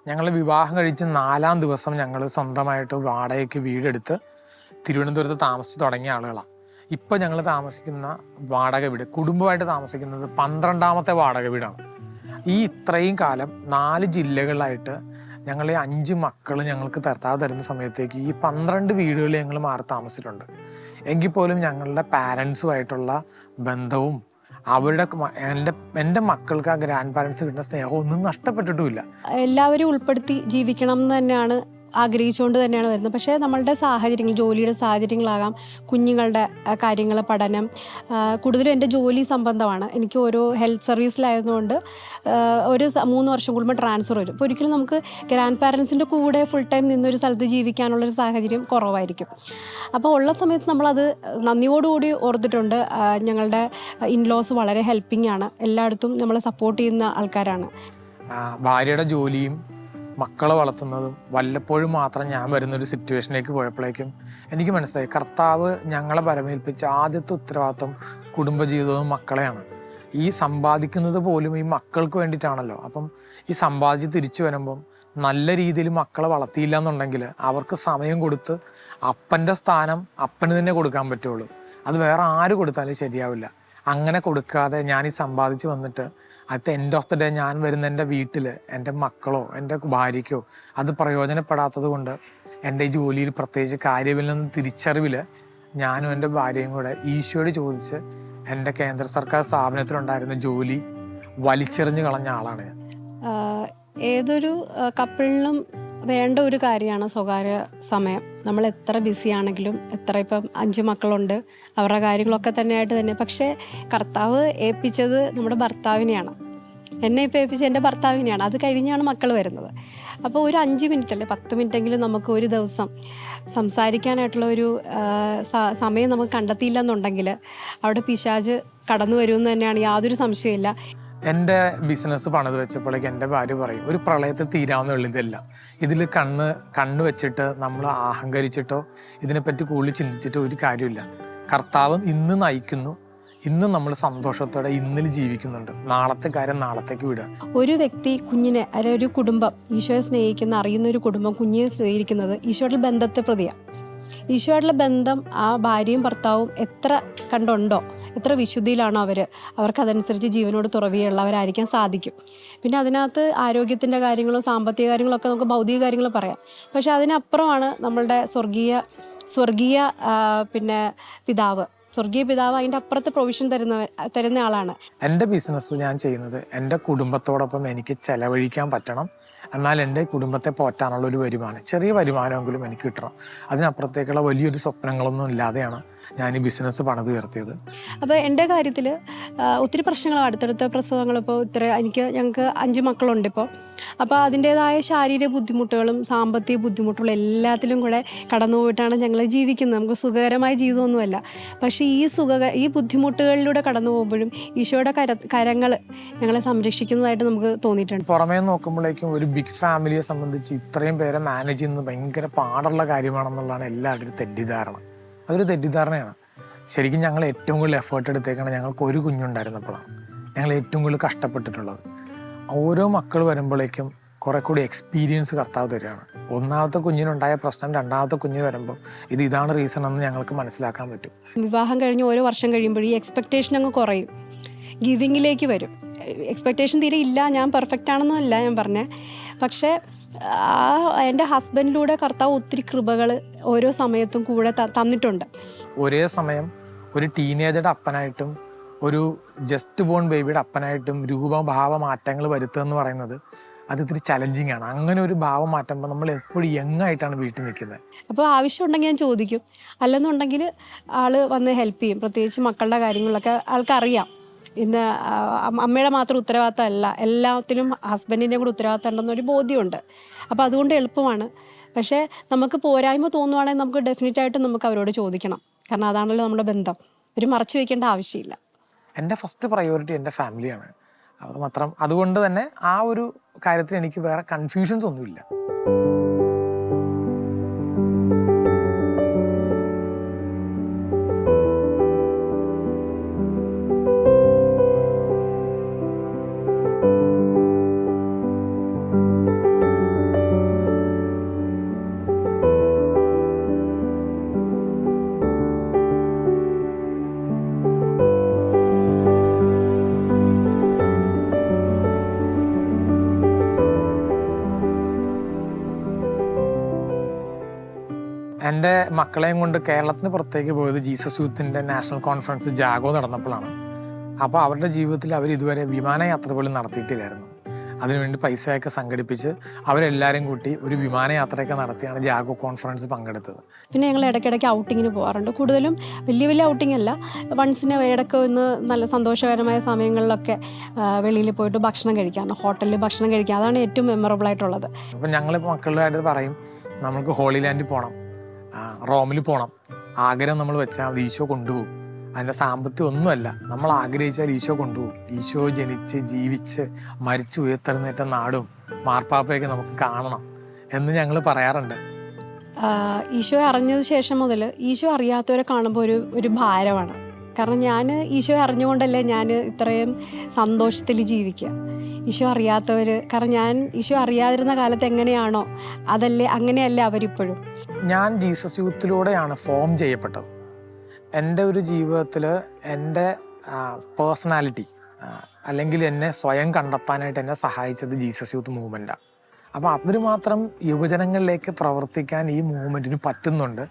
ഞങ്ങൾ വിവാഹം കഴിച്ച് 4-ാം ദിവസം ഞങ്ങൾ സ്വന്തമായിട്ട് വാടകയ്ക്ക് വീടെടുത്ത് തിരുവനന്തപുരത്ത് താമസിച്ച് തുടങ്ങിയ ആളുകളാണ്. ഇപ്പോൾ ഞങ്ങൾ താമസിക്കുന്ന വാടക വീട്, കുടുംബമായിട്ട് താമസിക്കുന്നത് 12ാമത്തെ വാടക വീടാണ്. ഈ ഇത്രയും കാലം 4 ജില്ലകളിലായിട്ട് ഞങ്ങൾ 5 മക്കൾ ഞങ്ങൾക്ക് തരുന്ന സമയത്തേക്ക് ഈ 12 വീടുകളിൽ ഞങ്ങൾ മാറി താമസിച്ചിട്ടുണ്ട്. എങ്കിൽ പോലും ഞങ്ങളുടെ പാരൻസുമായിട്ടുള്ള ബന്ധവും അവരുടെ എൻ്റെ മക്കൾക്ക് ആ ഗ്രാൻഡ് പാരൻസ് കിട്ടുന്ന സ്നേഹം ഒന്നും നഷ്ടപ്പെട്ടിട്ടുമില്ല. എല്ലാവരും ഉൾപ്പെടുത്തി ജീവിക്കണം എന്ന് തന്നെയാണ് ആഗ്രഹിച്ചുകൊണ്ട് തന്നെയാണ് വരുന്നത്. പക്ഷേ നമ്മളുടെ സാഹചര്യങ്ങൾ, ജോലിയുടെ സാഹചര്യങ്ങളാകാം, കുഞ്ഞുങ്ങളുടെ കാര്യങ്ങൾ, പഠനം, കൂടുതലും എൻ്റെ ജോലി സംബന്ധമാണ്. എനിക്ക് ഓരോ ഹെൽത്ത് സർവീസിലായതുകൊണ്ട് ഒരു 3 വർഷം കൂടുമ്പോൾ ട്രാൻസ്ഫർ വരും. അപ്പോൾ ഒരിക്കലും നമുക്ക് ഗ്രാൻഡ് പാരൻസിൻ്റെ കൂടെ ഫുൾ ടൈം നിന്നൊരു സ്ഥലത്ത് ജീവിക്കാനുള്ളൊരു സാഹചര്യം കുറവായിരിക്കും. അപ്പോൾ ഉള്ള സമയത്ത് നമ്മളത് നന്ദിയോടുകൂടി ഓർത്തിട്ടുണ്ട്. ഞങ്ങളുടെ ഇൻലോസ് വളരെ ഹെൽപ്പിംഗ് ആണ്, എല്ലായിടത്തും നമ്മളെ സപ്പോർട്ട് ചെയ്യുന്ന ആൾക്കാരാണ്. ഭാര്യയുടെ ജോലിയും മക്കളെ വളർത്തുന്നതും വല്ലപ്പോഴും മാത്രം ഞാൻ വരുന്നൊരു സിറ്റുവേഷനിലേക്ക് പോയപ്പോഴേക്കും എനിക്ക് മനസ്സിലായി, കർത്താവ് ഞങ്ങളെ പരമേൽപ്പിച്ച ആദ്യത്തെ ഉത്തരവാദിത്വം കുടുംബജീവിതവും മക്കളെയാണ്. ഈ സമ്പാദിക്കുന്നത് പോലും ഈ മക്കൾക്ക് വേണ്ടിയിട്ടാണല്ലോ. അപ്പം ഈ സമ്പാദിച്ച് തിരിച്ചു വരുമ്പം നല്ല രീതിയിൽ മക്കളെ വളർത്തിയില്ല എന്നുണ്ടെങ്കിൽ അവർക്ക് സമയം കൊടുത്ത് അപ്പൻ്റെ സ്ഥാനം അപ്പന് തന്നെ കൊടുക്കാൻ പറ്റുള്ളൂ. അത് വേറെ ആര് കൊടുത്താലും ശരിയാവില്ല. അങ്ങനെ കൊടുക്കാതെ ഞാൻ ഈ സമ്പാദിച്ച് വന്നിട്ട് at end of the day ഞാൻ വരുന്ന എൻ്റെ വീട്ടിൽ എൻ്റെ മക്കളോ എൻ്റെ ഭാര്യയ്ക്കോ അത് പ്രയോജനപ്പെടാത്തത് കൊണ്ട് എൻ്റെ ഈ ജോലിയിൽ പ്രത്യേകിച്ച് കാര്യമില്ലെന്ന തിരിച്ചറിവിൽ ഞാനും എൻ്റെ ഭാര്യയും കൂടെ ഈശോയോട് ചോദിച്ച് എൻ്റെ കേന്ദ്ര സർക്കാർ സ്ഥാപനത്തിലുണ്ടായിരുന്ന ജോലി വലിച്ചെറിഞ്ഞ് കളഞ്ഞ ആളാണ് ഞാൻ. ഏതൊരു കപ്പിളിനും വേണ്ട ഒരു കാര്യമാണ് സ്വകാര്യ സമയം. നമ്മൾ എത്ര ബിസി ആണെങ്കിലും, എത്ര ഇപ്പം 5 മക്കളുണ്ട്, അവരുടെ കാര്യങ്ങളൊക്കെ തന്നെയായിട്ട് തന്നെ, പക്ഷേ കർത്താവ് ഏൽപ്പിച്ചത് നമ്മുടെ ഭർത്താവിനെയാണ്. എന്നെ ഇപ്പോൾ ഏൽപ്പിച്ചത് എൻ്റെ ഭർത്താവിനെയാണ്. അത് കഴിഞ്ഞാണ് മക്കൾ വരുന്നത്. അപ്പോൾ ഒരു 5 മിനിറ്റ് അല്ലെ 10 മിനിറ്റെങ്കിലും നമുക്ക് ഒരു ദിവസം സംസാരിക്കാനായിട്ടുള്ള ഒരു സമയം നമുക്ക് കണ്ടെത്തിയില്ല എന്നുണ്ടെങ്കിൽ അവിടെ പിശാച് കടന്നു വരുമെന്ന് തന്നെയാണ് യാതൊരു സംശയമില്ല. എൻ്റെ ബിസിനസ് പണിത് വെച്ചപ്പോഴേക്ക് എൻ്റെ ഭാര്യ പറയും, ഒരു പ്രളയത്തിൽ തീരാവുന്ന ഇതല്ല, ഇതിൽ കണ്ണ് വെച്ചിട്ട് നമ്മൾ അഹങ്കരിച്ചിട്ടോ ഇതിനെപ്പറ്റി കൂടുതൽ ചിന്തിച്ചിട്ടോ ഒരു കാര്യമില്ല. കർത്താവ് ഇന്ന് നയിക്കുന്നു, ഇന്ന് നമ്മൾ സന്തോഷത്തോടെ ഇന്നിൽ ജീവിക്കുന്നുണ്ട്, നാളത്തെ കാര്യം നാളത്തേക്ക് വിടുക. ഒരു വ്യക്തി കുഞ്ഞിനെ അല്ലെങ്കിൽ ഒരു കുടുംബം ഈശോയെ സ്നേഹിക്കുന്ന അറിയുന്ന ഒരു കുടുംബം കുഞ്ഞിനെ സ്നേഹിക്കുന്നത് ഈശോയുടെ ബന്ധത്തെ പ്രതിയാണ്. ഈശോയുടെ ബന്ധം ആ ഭാര്യയും ഭർത്താവും എത്ര കണ്ടുണ്ടോ, എത്ര വിശുദ്ധിയിലാണോ അവർക്കതനുസരിച്ച് ജീവനോട് തുറവിയുള്ളവരായിരിക്കാൻ സാധിക്കും. പിന്നെ അതിനകത്ത് ആരോഗ്യത്തിൻ്റെ കാര്യങ്ങളും സാമ്പത്തിക കാര്യങ്ങളൊക്കെ നമുക്ക് ഭൗതിക കാര്യങ്ങൾ പറയാം. പക്ഷെ അതിനപ്പുറമാണ് നമ്മളുടെ സ്വർഗീയ പിതാവ് അതിൻ്റെ അപ്പുറത്ത് പ്രൊവിഷൻ തരുന്ന ആളാണ്. എൻ്റെ ബിസിനസ് ഞാൻ ചെയ്യുന്നത് എൻ്റെ കുടുംബത്തോടൊപ്പം എനിക്ക് ചെലവഴിക്കാൻ പറ്റണം, എന്നാൽ എൻ്റെ കുടുംബത്തെ പോറ്റാനുള്ള ഒരു വരുമാനം, ചെറിയ വരുമാനമെങ്കിലും എനിക്ക് കിട്ടണം. അതിനപ്പുറത്തേക്കുള്ള വലിയൊരു സ്വപ്നങ്ങളൊന്നും ഇല്ലാതെയാണ് ഞാൻ ഈ ബിസിനസ് പണിതുയർത്തിയത്. അപ്പോൾ എൻ്റെ കാര്യത്തിൽ ഒത്തിരി പ്രശ്നങ്ങളാണ്. അടുത്തടുത്ത പ്രസവങ്ങൾ ഇപ്പോൾ ഞങ്ങൾക്ക് 5 മക്കളുണ്ട് ഇപ്പോൾ. അപ്പോൾ അതിൻ്റേതായ ശാരീരിക ബുദ്ധിമുട്ടുകളും സാമ്പത്തിക ബുദ്ധിമുട്ടുകളും എല്ലാത്തിലും കൂടെ കടന്നു പോയിട്ടാണ് ഞങ്ങൾ ജീവിക്കുന്നത്. നമുക്ക് സുഖകരമായ ജീവിതമൊന്നുമല്ല. പക്ഷേ ഈ ബുദ്ധിമുട്ടുകളിലൂടെ കടന്നു പോകുമ്പോഴും ഈശോയുടെ കരങ്ങൾ ഞങ്ങളെ സംരക്ഷിക്കുന്നതായിട്ട് നമുക്ക് തോന്നിയിട്ടുണ്ട്. പുറമേ നോക്കുമ്പോഴേക്കും ഒരു ബിഗ് ഫാമിലിയെ സംബന്ധിച്ച് ഇത്രയും പേരെ മാനേജ് ചെയ്യുന്നത് ഭയങ്കര പാടുള്ള കാര്യമാണെന്നുള്ളതാണ് എല്ലാവരുടെയും തെറ്റിദ്ധാരണ. അതൊരു തെറ്റിദ്ധാരണയാണ്. ശരിക്കും ഞങ്ങൾ ഏറ്റവും കൂടുതൽ എഫേർട്ട് എടുത്തേക്കാണ് ഞങ്ങൾക്ക് ഒരു കുഞ്ഞുണ്ടായിരുന്നപ്പോഴാണ് ഞങ്ങൾ ഏറ്റവും കൂടുതൽ കഷ്ടപ്പെട്ടിട്ടുള്ളത്. ഓരോ മക്കൾ വരുമ്പോഴേക്കും കുറെ കൂടി എക്സ്പീരിയൻസ് കർത്താവ് തരികയാണ്. ഒന്നാമത്തെ കുഞ്ഞിനുണ്ടായ പ്രശ്നം രണ്ടാമത്തെ കുഞ്ഞിന് വരുമ്പോൾ ഇതാണ് റീസൺ എന്ന് ഞങ്ങൾക്ക് മനസ്സിലാക്കാൻ പറ്റും. വിവാഹം കഴിഞ്ഞ് ഓരോ വർഷം കഴിയുമ്പോൾ ഈ എക്സ്പെക്റ്റേഷൻ അങ്ങ് കുറയും, ഗിവിങ്ങിലേക്ക് വരും. എക്സ്പെക്റ്റേഷൻ തീരെ ഇല്ല, ഞാൻ പെർഫെക്റ്റ് ആണെന്നല്ല ഞാൻ പറഞ്ഞത്. പക്ഷേ എൻ്റെ ഹസ്ബൻഡിലൂടെ കർത്താവ് ഒത്തിരി കൃപകൾ ഓരോ സമയത്തും കൂടെ തന്നിട്ടുണ്ട്. ഒരേ സമയം ഒരു ടീനേജറുടെ അപ്പനായിട്ടും ഒരു ജസ്റ്റ് ബോൺ ബേബിയുടെ അപ്പനായിട്ടും രൂപഭാവ മാറ്റങ്ങൾ വരുത്തുക എന്ന് പറയുന്നത് അത് ഇത്തിരി ചലഞ്ചിങ് ആണ്. അങ്ങനെ ഒരു ഭാവം മാറ്റുമ്പോൾ നമ്മൾ എപ്പോഴും യങ്ങായിട്ടാണ് വീട്ടിൽ നിൽക്കുന്നത്. അപ്പോൾ ആവശ്യമുണ്ടെങ്കിൽ ഞാൻ ചോദിക്കും, അല്ലെന്നുണ്ടെങ്കിൽ ആൾ വന്ന് ഹെൽപ്പ് ചെയ്യും. പ്രത്യേകിച്ച് മക്കളുടെ കാര്യങ്ങളിലൊക്കെ ആൾക്കറിയാം ഇന്ന് അമ്മയുടെ മാത്രം ഉത്തരവാദിത്തമല്ല, എല്ലാത്തിലും ഹസ്ബൻഡിൻ്റെയും കൂടെ ഉത്തരവാദിത്തം ഉണ്ടെന്നൊരു ബോധ്യമുണ്ട്. അപ്പോൾ അതുകൊണ്ട് എളുപ്പമാണ്. പക്ഷേ നമുക്ക് പോരായ്മ തോന്നുവാണെങ്കിൽ നമുക്ക് ഡെഫിനറ്റായിട്ട് നമുക്ക് അവരോട് ചോദിക്കണം. കാരണം അതാണല്ലോ നമ്മുടെ ബന്ധം. ഒരു മറച്ചു വയ്ക്കേണ്ട ആവശ്യമില്ല. എൻ്റെ ഫസ്റ്റ് പ്രയോറിറ്റി എൻ്റെ ഫാമിലിയാണ്. അത് മാത്രം. അതുകൊണ്ട് തന്നെ ആ ഒരു കാര്യത്തിൽ എനിക്ക് വേറെ കൺഫ്യൂഷൻസ് ഒന്നുമില്ല. എൻ്റെ മക്കളെയും കൊണ്ട് കേരളത്തിന് പുറത്തേക്ക് പോയത് ജീസസ് യൂത്തിൻ്റെ നാഷണൽ കോൺഫറൻസ് ജാഗോ നടന്നപ്പോഴാണ്. അപ്പോൾ അവരുടെ ജീവിതത്തിൽ അവർ ഇതുവരെ വിമാനയാത്ര പോലും നടത്തിയിട്ടില്ലായിരുന്നു. അതിനുവേണ്ടി പൈസയൊക്കെ സംഘടിപ്പിച്ച് അവരെല്ലാവരും കൂട്ടി ഒരു വിമാനയാത്രയൊക്കെ നടത്തിയാണ് ജാഗോ കോൺഫറൻസ് പങ്കെടുത്തത്. പിന്നെ ഞങ്ങൾ ഇടയ്ക്കിടയ്ക്ക് ഔട്ടിങ്ങിന് പോകാറുണ്ട്. കൂടുതലും വലിയ ഔട്ടിംഗ് അല്ല, വൺസിന് ഇടയ്ക്ക് ഒന്ന് നല്ല സന്തോഷകരമായ സമയങ്ങളിലൊക്കെ വെളിയിൽ പോയിട്ട് ഭക്ഷണം കഴിക്കാറുണ്ട്, ഹോട്ടലിൽ ഭക്ഷണം കഴിക്കുക. അതാണ് ഏറ്റവും മെമ്മറബിൾ ആയിട്ടുള്ളത്. അപ്പം ഞങ്ങൾ മക്കളുടെ പറയും, നമുക്ക് ഹോളി ലാൻഡിൽ പോകണം, റോമിൽ പോകണം, ആഗ്രഹം നമ്മൾ വെച്ചാൽ മതി, ഈശോ കൊണ്ടുപോകും. അതിൻ്റെ സാമ്പത്തികം ഒന്നുമല്ല, നമ്മൾ ആഗ്രഹിച്ചാൽ ഈശോ കൊണ്ടുപോകും. ഈശോ ജനിച്ച് ജീവിച്ച് മരിച്ചു ഉയർത്തെഴുന്നേറ്റ നാടും മാർപ്പാപ്പയൊക്കെ നമുക്ക് കാണണം എന്ന് ഞങ്ങൾ പറയാറുണ്ട്. ഈശോയെ അറിഞ്ഞതിന് ശേഷം മുതൽ ഈശോ അറിയാത്തവരെ കാണുമ്പോൾ ഒരു ഭാരമാണ്. കാരണം ഞാൻ ഈശോയെ അറിഞ്ഞുകൊണ്ടല്ലേ ഞാൻ ഇത്രയും സന്തോഷത്തിൽ ജീവിക്കുക. ഈശോ അറിയാത്തവർ, കാരണം ഞാൻ ഈശോ അറിയാതിരുന്ന കാലത്ത് എങ്ങനെയാണോ അങ്ങനെയല്ലേ അവരിപ്പോഴും. ഞാൻ ജീസസ് യൂത്തിലൂടെയാണ് ഫോം ചെയ്യപ്പെട്ടത്. എൻ്റെ ഒരു ജീവിതത്തിൽ എൻ്റെ പേഴ്സണാലിറ്റി അല്ലെങ്കിൽ എന്നെ സ്വയം കണ്ടെത്താനായിട്ട് എന്നെ സഹായിച്ചത് ജീസസ് യൂത്ത് മൂവ്മെൻറ്റാണ്. അപ്പോൾ അതിന് മാത്രം യുവജനങ്ങളിലേക്ക് പ്രവർത്തിക്കാൻ ഈ മൂവ്മെൻറ്റിന് പറ്റുന്നുണ്ട്.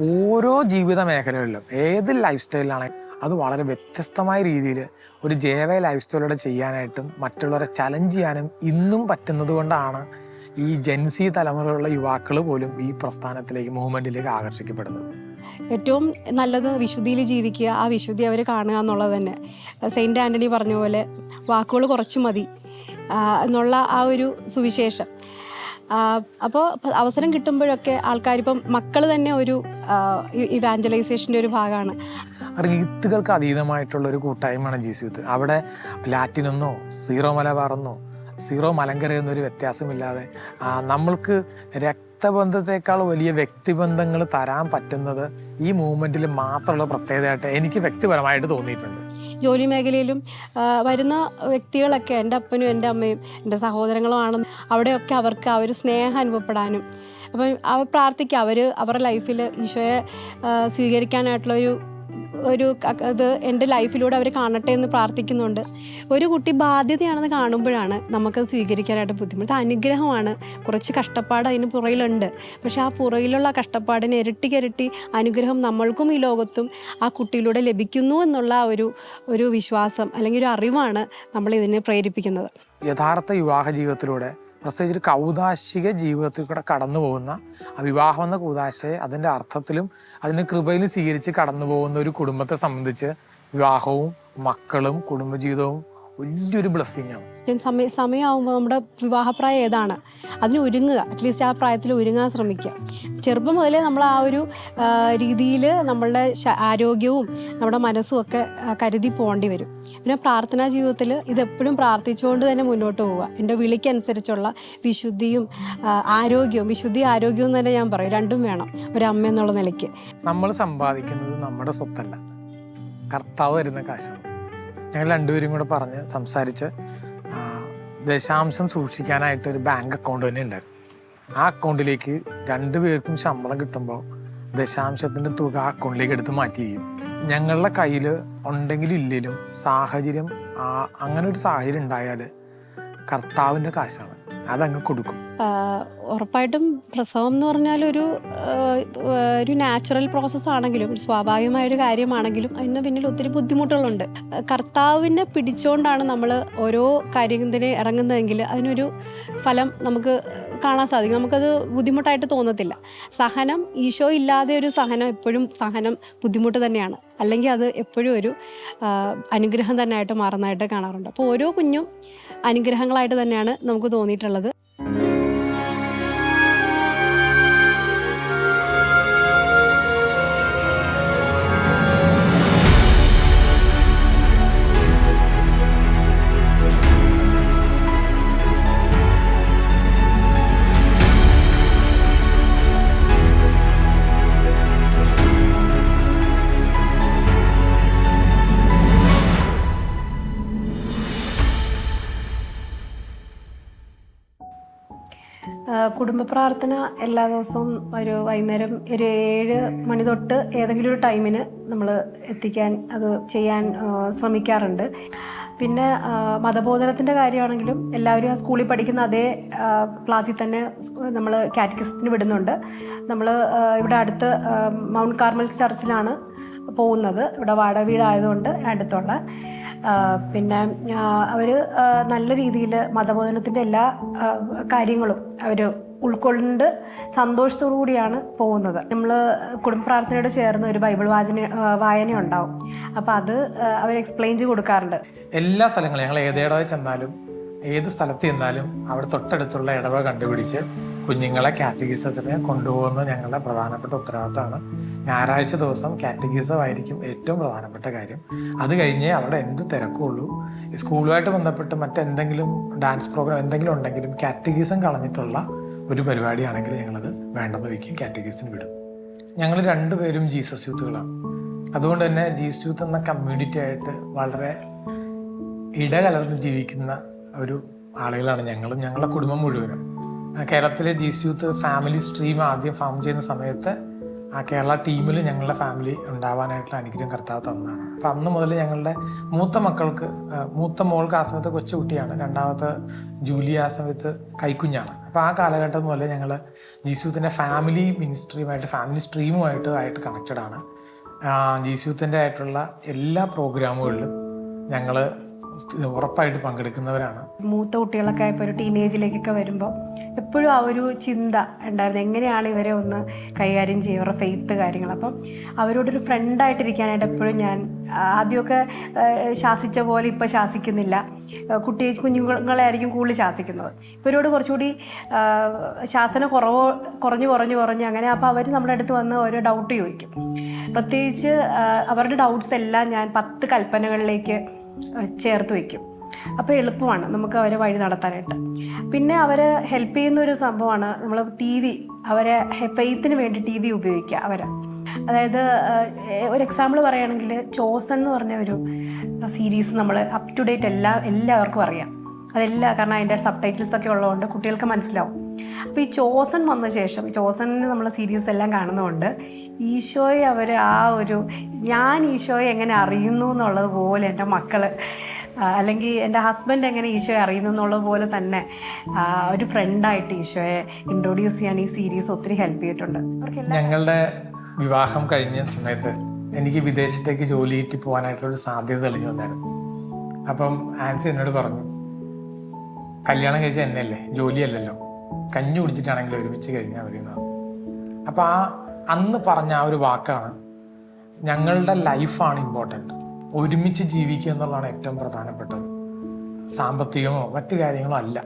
ഓരോ ജീവിത മേഖലകളിലും ഏത് ലൈഫ് സ്റ്റൈലിലാണെങ്കിൽ അത് വളരെ വ്യത്യസ്തമായ രീതിയിൽ ഒരു ജേവ ലൈഫ് സ്റ്റൈലോടെ ചെയ്യാനായിട്ടും മറ്റുള്ളവരെ ചലഞ്ച് ചെയ്യാനും ഇന്നും പറ്റുന്നത് കൊണ്ടാണ് ഈ ജെൻസി തലമുറയിലുള്ള യുവാക്കൾ പോലും ഈ പ്രസ്ഥാനത്തിലേക്ക് മൂവ്മെൻറ്റിലേക്ക് ആകർഷിക്കപ്പെടുന്നത്. ഏറ്റവും നല്ലത് വിശുദ്ധിയിൽ ജീവിക്കുക, ആ വിശുദ്ധി അവർ കാണുക എന്നുള്ളത് തന്നെ. സെയിൻറ്റ് ആൻ്റണി പറഞ്ഞ പോലെ വാക്കുകൾ കുറച്ച് മതി എന്നുള്ള ആ ഒരു സുവിശേഷം. അപ്പോൾ അവസരം കിട്ടുമ്പോഴൊക്കെ ആൾക്കാരിപ്പം മക്കൾ തന്നെ ഒരു ഇവാഞ്ചലൈസേഷൻ്റെ ഒരു ഭാഗമാണ്. റീത്തുകൾക്ക് അതീതമായിട്ടുള്ള ഒരു കൂട്ടായ്മയാണ് ജീസ് യൂത്ത്. അവിടെ ലാറ്റിനെന്നോ സീറോ മലബാറെന്നോ സീറോ മലങ്കര എന്നൊരു വ്യത്യാസമില്ലാതെ നമ്മൾക്ക് രക്തബന്ധത്തെക്കാൾ വലിയ വ്യക്തിബന്ധങ്ങൾ തരാൻ പറ്റുന്നത് ഈ മൂവ്മെൻറ്റിൽ മാത്രമുള്ള പ്രത്യേകതയായിട്ട് എനിക്ക് വ്യക്തിപരമായിട്ട് തോന്നിയിട്ടുണ്ട്. ജോലി മേഖലയിലും വരുന്ന വ്യക്തികളൊക്കെ എൻ്റെ അപ്പനും എൻ്റെ അമ്മയും എൻ്റെ സഹോദരങ്ങളുമാണ്. അവിടെയൊക്കെ അവർക്ക് ആ ഒരു സ്നേഹം അനുഭവപ്പെടാനും അപ്പം അവർ പ്രാർത്ഥിക്കുക, അവരുടെ ലൈഫിൽ ഈശോയെ സ്വീകരിക്കാനായിട്ടുള്ളൊരു ഇത് എൻ്റെ ലൈഫിലൂടെ അവർ കാണട്ടെ എന്ന് പ്രാർത്ഥിക്കുന്നുണ്ട്. ഒരു കുട്ടി ബാധ്യതയാണെന്ന് കാണുമ്പോഴാണ് നമുക്കത് സ്വീകരിക്കാനായിട്ട് ബുദ്ധിമുട്ട്. അനുഗ്രഹമാണ്, കുറച്ച് കഷ്ടപ്പാട് അതിന് പുറയിലുണ്ട്. പക്ഷെ ആ പുറയിലുള്ള കഷ്ടപ്പാടിന് ഇരട്ടി അനുഗ്രഹം നമ്മൾക്കും ഈ ലോകത്തും ആ കുട്ടിയിലൂടെ ലഭിക്കുന്നു എന്നുള്ള ഒരു വിശ്വാസം അല്ലെങ്കിൽ ഒരു അറിവാണ് നമ്മളിതിനെ പ്രേരിപ്പിക്കുന്നത്. യഥാർത്ഥ വിവാഹ ജീവിതത്തിലൂടെ പ്രത്യേകിച്ച് ഒരു കൗദാശിക ജീവിതത്തിൽ കൂടെ കടന്നു പോകുന്ന വിവാഹം എന്ന കൂദാശയെ അതിൻ്റെ അർത്ഥത്തിലും അതിൻ്റെ കൃപയിലും സ്വീകരിച്ച് കടന്നു പോകുന്ന ഒരു കുടുംബത്തെ സംബന്ധിച്ച് വിവാഹവും മക്കളും കുടുംബജീവിതവും വലിയൊരു ബ്ലെസ്സിങ്ങാണ്. സമയമാകുമ്പോൾ നമ്മുടെ വിവാഹപ്രായം ഏതാണ് അതിന് ഒരുങ്ങുക, അറ്റ്ലീസ്റ്റ് ആ പ്രായത്തിൽ ഒരുങ്ങാൻ ശ്രമിക്കുക. ചെറുപ്പം മുതലേ നമ്മൾ ആ ഒരു രീതിയിൽ നമ്മളുടെ ആരോഗ്യവും നമ്മുടെ മനസ്സും ഒക്കെ കരുതി പോകേണ്ടി വരും. പിന്നെ പ്രാർത്ഥനാ ജീവിതത്തിൽ ഇതെപ്പോഴും പ്രാർത്ഥിച്ചുകൊണ്ട് തന്നെ മുന്നോട്ട് പോവുക. എൻ്റെ വിളിക്കനുസരിച്ചുള്ള വിശുദ്ധിയും ആരോഗ്യവും തന്നെ ഞാൻ പറയും, രണ്ടും വേണം ഒരമ്മ എന്നുള്ള നിലയ്ക്ക്. നമ്മൾ സമ്പാദിക്കുന്നത് നമ്മുടെ സ്വത്തല്ല, കർത്താവ് വരുന്ന കാശാണ്. ഞങ്ങൾ രണ്ടുപേരും കൂടെ പറഞ്ഞ് സംസാരിച്ച് ദശാംശം സൂക്ഷിക്കാനായിട്ട് ഒരു ബാങ്ക് അക്കൗണ്ട് തന്നെ ഉണ്ടായിരുന്നു. ആ അക്കൗണ്ടിലേക്ക് രണ്ടുപേർക്കും ശമ്പളം കിട്ടുമ്പോൾ ദശാംശത്തിൻ്റെ തുക ആ അക്കൗണ്ടിലേക്ക് എടുത്ത് മാറ്റി ചെയ്യും. ഞങ്ങളുടെ കയ്യിൽ ഉണ്ടെങ്കിലും ഇല്ലെങ്കിലും സാഹചര്യം അങ്ങനെ ഒരു സാഹചര്യം ഉണ്ടായാൽ കർത്താവിൻ്റെ കാശാണ്, അതങ്ങ് കൊടുക്കും. ഉറപ്പായിട്ടും പ്രസവം എന്ന് പറഞ്ഞാൽ ഒരു നാച്ചുറൽ പ്രോസസ്സ് ആണെങ്കിലും ഒരു സ്വാഭാവികമായൊരു കാര്യമാണെങ്കിലും അതിന് പിന്നിൽ ഒത്തിരി ബുദ്ധിമുട്ടുകളുണ്ട്. കർത്താവിനെ പിടിച്ചുകൊണ്ടാണ് നമ്മൾ ഓരോ കാര്യത്തിന് ഇറങ്ങുന്നതെങ്കിൽ അതിനൊരു ഫലം നമുക്ക് കാണാൻ സാധിക്കും. നമുക്കത് ബുദ്ധിമുട്ടായിട്ട് തോന്നത്തില്ല. സഹനം, ഈശോ ഇല്ലാതെ ഒരു സഹനം എപ്പോഴും ബുദ്ധിമുട്ട് തന്നെയാണ്. അല്ലെങ്കിൽ അത് എപ്പോഴും ഒരു അനുഗ്രഹം തന്നെ ആയിട്ട് മാറുന്നതായിട്ട് കാണാറുണ്ട്. അപ്പോൾ ഓരോ കുഞ്ഞും അനുഗ്രഹങ്ങളായിട്ട് തന്നെയാണ് നമുക്ക് തോന്നിയിട്ടുള്ളത്. കുടുംബ പ്രാർത്ഥന എല്ലാ ദിവസവും ഒരു വൈകുന്നേരം ഒരു 7 മണി തൊട്ട് ഏതെങ്കിലും ഒരു ടൈമിന് നമ്മൾ ചെയ്യാൻ ശ്രമിക്കാറുണ്ട്. പിന്നെ മതബോധനത്തിൻ്റെ കാര്യമാണെങ്കിലും എല്ലാവരും സ്കൂളിൽ പഠിക്കുന്ന അതേ ക്ലാസ്സിൽ തന്നെ നമ്മൾ കാറ്റക്കിസത്തിന് വിടുന്നുണ്ട്. നമ്മൾ ഇവിടെ അടുത്ത് മൗണ്ട് കാർമൽ ചർച്ചിലാണ് പോകുന്നത്. ഇവിടെ വാടക വീടായതുകൊണ്ട് അടുത്തുള്ള പിന്നെ അവർ നല്ല രീതിയിൽ മതബോധനത്തിൻ്റെ എല്ലാ കാര്യങ്ങളും അവർ ഉൾക്കൊണ്ട് സന്തോഷത്തോടു കൂടിയാണ് പോകുന്നത്. നമ്മൾ കുടുംബ പ്രാർത്ഥനയോട് ചേർന്ന് ഒരു ബൈബിൾ വായന ഉണ്ടാവും. അപ്പോൾ അത് അവർ എക്സ്പ്ലെയിൻ ചെയ്ത് കൊടുക്കാറുണ്ട്. എല്ലാ സ്ഥലങ്ങളും ഞങ്ങൾ ഏതിടവ ചെന്നാലും ഏത് സ്ഥലത്ത് ചെന്നാലും അവിടെ തൊട്ടടുത്തുള്ള ഇടവ കണ്ടുപിടിച്ച് കുഞ്ഞുങ്ങളെ കാറ്റഗിസത്തിന് കൊണ്ടുപോകുന്നത് ഞങ്ങളുടെ പ്രധാനപ്പെട്ട ഉത്തരവാദിത്തമാണ്. ഞായറാഴ്ച ദിവസം കാറ്റഗിസമായിരിക്കും ഏറ്റവും പ്രധാനപ്പെട്ട കാര്യം. അത് കഴിഞ്ഞേ അവിടെ എന്ത് തിരക്കുള്ളൂ. സ്കൂളുമായിട്ട് ബന്ധപ്പെട്ട് മറ്റെന്തെങ്കിലും ഡാൻസ് പ്രോഗ്രാം എന്തെങ്കിലും ഉണ്ടെങ്കിലും കാറ്റഗിസം കളഞ്ഞിട്ടുള്ള ഒരു പരിപാടിയാണെങ്കിൽ ഞങ്ങളത് വേണ്ടെന്ന് വയ്ക്കും, കാറ്റഗിസിന് വിടും. ഞങ്ങൾ രണ്ടുപേരും ജീസസ് യൂത്തുകളാണ്. അതുകൊണ്ട് തന്നെ ജീസസ് യൂത്ത് എന്ന കമ്മ്യൂണിറ്റി ആയിട്ട് വളരെ ഇടകലർന്ന് ജീവിക്കുന്ന ഒരു ആളുകളാണ് ഞങ്ങളും ഞങ്ങളുടെ കുടുംബം മുഴുവനും. കേരളത്തിലെ ജീസസ് യൂത്ത് ഫാമിലി സ്ട്രീം ആദ്യം ഫോം ചെയ്യുന്ന സമയത്ത് ആ കേരള ടീമിൽ ഞങ്ങളുടെ ഫാമിലി ഉണ്ടാവാനായിട്ടുള്ള അനുഗ്രഹം കർത്താവ് തന്നതാണ്. അപ്പം അന്ന് മുതൽ ഞങ്ങളുടെ മൂത്ത മോൾക്ക് ആ സമയത്ത് കൊച്ചുകുട്ടിയാണ്, രണ്ടാമത്തെ ജൂലി ആ സമയത്ത് കൈക്കുഞ്ഞാണ്. അപ്പോൾ ആ കാലഘട്ടം മുതൽ ഞങ്ങൾ ജീസസ് യൂത്തിൻ്റെ ഫാമിലി മിനിസ്ട്രിയുമായിട്ട് ഫാമിലി സ്ട്രീമുമായിട്ട് കണക്റ്റഡാണ്. ജീസസ് യൂത്തിൻ്റെ ആയിട്ടുള്ള എല്ലാ പ്രോഗ്രാമുകളിലും ഞങ്ങൾ ഉറപ്പായിട്ട് പങ്കെടുക്കുന്നവരാണ്. മൂത്ത കുട്ടികളൊക്കെ ഇപ്പോൾ ഒരു ടീനേജിലേക്കൊക്കെ വരുമ്പോൾ എപ്പോഴും ആ ഒരു ചിന്ത ഉണ്ടായിരുന്നു, എങ്ങനെയാണ് ഇവരെ ഒന്ന് കൈകാര്യം ചെയ്യുക, അവരുടെ ഫെയ്ത്ത് കാര്യങ്ങൾ. അപ്പം അവരോടൊരു ഫ്രണ്ടായിട്ടിരിക്കാനായിട്ട് എപ്പോഴും ഞാൻ ആദ്യമൊക്കെ ശാസിച്ച പോലെ ഇപ്പോൾ ശാസിക്കുന്നില്ല. കുഞ്ഞുങ്ങളെ ആയിരിക്കും കൂടുതൽ ശാസിക്കുന്നത്. ഇവരോട് കുറച്ചുകൂടി ശാസന കുറഞ്ഞ് അങ്ങനെ. അപ്പോൾ അവർ നമ്മുടെ അടുത്ത് വന്ന് ഓരോ ഡൗട്ട് ചോദിക്കും. പ്രത്യേകിച്ച് അവരുടെ ഡൗട്ട്സ് എല്ലാം ഞാൻ 10 കൽപ്പനകളിലേക്ക് ചേർത്ത് വയ്ക്കും. അപ്പോൾ എളുപ്പമാണ് നമുക്ക് അവരെ വഴി നടത്താനായിട്ട്. പിന്നെ അവരെ ഹെൽപ്പ് ചെയ്യുന്ന ഒരു സംഭവമാണ് നമ്മൾ TV, അവരെ ഫെയ്ത്തിന് വേണ്ടി TV ഉപയോഗിക്കുക അവരെ. അതായത് ഒരു എക്സാമ്പിൾ പറയുകയാണെങ്കിൽ ചോസൺ എന്ന് പറഞ്ഞ ഒരു സീരീസ് നമ്മൾ അപ് ടു ഡേറ്റ് എല്ലാവർക്കും അറിയാം. കാരണം അതിൻ്റെ സബ് ടൈറ്റിൽസൊക്കെ ഉള്ളതുകൊണ്ട് കുട്ടികൾക്ക് മനസ്സിലാവും. അപ്പോൾ ഈ ചോസൺ വന്ന ശേഷം, ചോസണിന് നമ്മൾ സീരീസ് എല്ലാം കാണുന്നതുകൊണ്ട് ഈശോയെ അവർ ഞാൻ ഈശോയെ എങ്ങനെ അറിയുന്നു എന്നുള്ളത് പോലെ എൻ്റെ മക്കൾ, അല്ലെങ്കിൽ എൻ്റെ ഹസ്ബൻഡ് എങ്ങനെ ഈശോയെ അറിയുന്നു എന്നുള്ളത് പോലെ തന്നെ ഒരു ഫ്രണ്ടായിട്ട് ഈശോയെ ഇൻട്രൊഡ്യൂസ് ചെയ്യാൻ ഈ സീരീസ് ഒത്തിരി ഹെൽപ്പ് ചെയ്തിട്ടുണ്ട്. ഞങ്ങളുടെ വിവാഹം കഴിഞ്ഞ സമയത്ത് എനിക്ക് വിദേശത്തേക്ക് ജോലി കിട്ടി പോകാനായിട്ടുള്ളൊരു സാധ്യത തെളിഞ്ഞു വന്നായിരുന്നു. അപ്പം ആൻസി എന്നോട് പറഞ്ഞു, കല്യാണം കഴിച്ച എന്നെയല്ലേ, ജോലിയല്ലല്ലോ, കഞ്ഞി കുടിച്ചിട്ടാണെങ്കിലും ഒരുമിച്ച് കഴിഞ്ഞാൽ വരുന്നത്. അപ്പോൾ അന്ന് പറഞ്ഞ ആ ഒരു വാക്കാണ്, ഞങ്ങളുടെ ലൈഫാണ് ഇമ്പോർട്ടൻറ്റ്, ഒരുമിച്ച് ജീവിക്കുക എന്നുള്ളതാണ് ഏറ്റവും പ്രധാനപ്പെട്ടത്, സാമ്പത്തികമോ മറ്റു കാര്യങ്ങളോ അല്ല.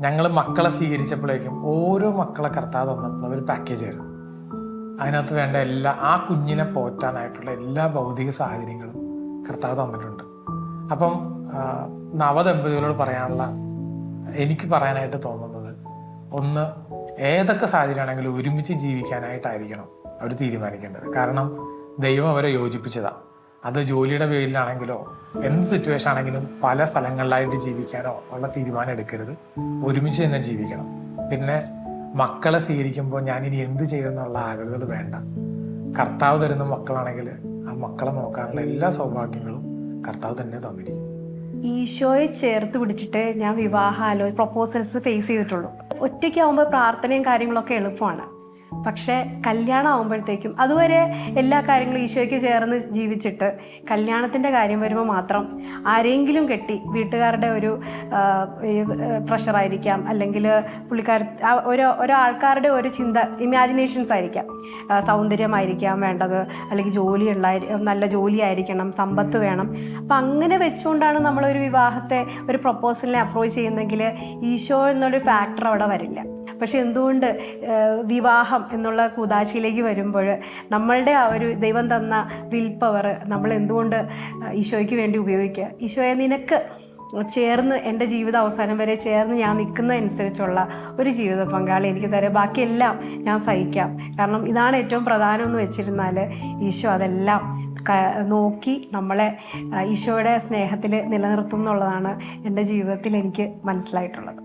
ഞങ്ങൾ മക്കളെ സ്വീകരിച്ചപ്പോഴേക്കും ഓരോ മക്കളെ കർത്താവ് തന്നപ്പോൾ അതൊരു പാക്കേജ് ആയിരുന്നു. അതിനകത്ത് വേണ്ട ആ കുഞ്ഞിനെ പോറ്റാനായിട്ടുള്ള എല്ലാ ഭൗതിക സാഹചര്യങ്ങളും കർത്താവ് തന്നിട്ടുണ്ട്. അപ്പം നവദമ്പതികളോട് എനിക്ക് പറയാനായിട്ട് തോന്നുന്നത്, ഒന്ന്, ഏതൊക്കെ സാഹചര്യമാണെങ്കിലും ഒരുമിച്ച് ജീവിക്കാനായിട്ടായിരിക്കണം അവർ തീരുമാനിക്കേണ്ടത്. കാരണം ദൈവം അവരെ യോജിപ്പിച്ചതാണ്. അത് ജോലിയുടെ പേരിലാണെങ്കിലോ എന്ത് സിറ്റുവേഷൻ ആണെങ്കിലും പല സ്ഥലങ്ങളിലായിട്ട് ജീവിക്കാനോ ഉള്ള തീരുമാനം എടുക്കരുത്. ഒരുമിച്ച് തന്നെ ജീവിക്കണം. പിന്നെ മക്കളെ സ്വീകരിക്കുമ്പോൾ ഞാനിനി എന്ത് ചെയ്യുമെന്നുള്ള ആഗ്രഹങ്ങൾ വേണ്ട. കർത്താവ് തരുന്ന മക്കളാണെങ്കിൽ ആ മക്കളെ നോക്കാനുള്ള എല്ലാ സൗഭാഗ്യങ്ങളും കർത്താവ് തന്നെ തന്നിരിക്കും. ഈശോയെ ചേർത്ത് പിടിച്ചിട്ട് ഞാൻ പ്രൊപ്പോസൽസ് ഫേസ് ചെയ്തിട്ടുള്ളൂ. ഒറ്റയ്ക്കാവുമ്പോൾ പ്രാർത്ഥനയും കാര്യങ്ങളൊക്കെ എളുപ്പമാണ്. പക്ഷേ കല്യാണം ആകുമ്പോഴത്തേക്കും അതുവരെ എല്ലാ കാര്യങ്ങളും ഈശോയ്ക്ക് ചേർന്ന് ജീവിച്ചിട്ട് കല്യാണത്തിൻ്റെ കാര്യം വരുമ്പോൾ മാത്രം ആരെങ്കിലും കെട്ടി, വീട്ടുകാരുടെ ഒരു പ്രഷറായിരിക്കാം, അല്ലെങ്കിൽ ഒരാൾക്കാരുടെ ഒരു ചിന്ത, ഇമാജിനേഷൻസ് ആയിരിക്കാം, സൗന്ദര്യമായിരിക്കാം വേണ്ടത്, അല്ലെങ്കിൽ നല്ല ജോലി ആയിരിക്കണം, സമ്പത്ത് വേണം. അപ്പം അങ്ങനെ വെച്ചുകൊണ്ടാണ് നമ്മളൊരു വിവാഹത്തെ, ഒരു പ്രൊപ്പോസലിനെ അപ്രോച്ച് ചെയ്യുന്നതെങ്കിൽ ഈശോ എന്നൊരു ഫാക്ടർ അവിടെ വരില്ല. പക്ഷെ എന്തുകൊണ്ട് വിവാഹം എന്നുള്ള കൂദാശയിലേക്ക് വരുമ്പോൾ നമ്മളുടെ ആ ഒരു ദൈവം തന്ന വിൽ പവർ നമ്മൾ എന്തുകൊണ്ട് ഈശോയ്ക്ക് വേണ്ടി ഉപയോഗിക്കുക? ഈശോയെ നിനക്ക് ചേർന്ന്, എൻ്റെ ജീവിത അവസാനം വരെ ചേർന്ന് ഞാൻ നിൽക്കുന്നതനുസരിച്ചുള്ള ഒരു ജീവിത പങ്കാളി എനിക്ക് തരാം, ബാക്കിയെല്ലാം ഞാൻ സഹിക്കാം. കാരണം ഇതാണ് ഏറ്റവും പ്രധാനം എന്ന് വെച്ചിരുന്നാൽ ഈശോ അതെല്ലാം നോക്കി നമ്മളെ ഈശോയുടെ സ്നേഹത്തിൽ നിലനിർത്തും എന്നുള്ളതാണ് എൻ്റെ ജീവിതത്തിൽ എനിക്ക് മനസ്സിലായിട്ടുള്ളത്.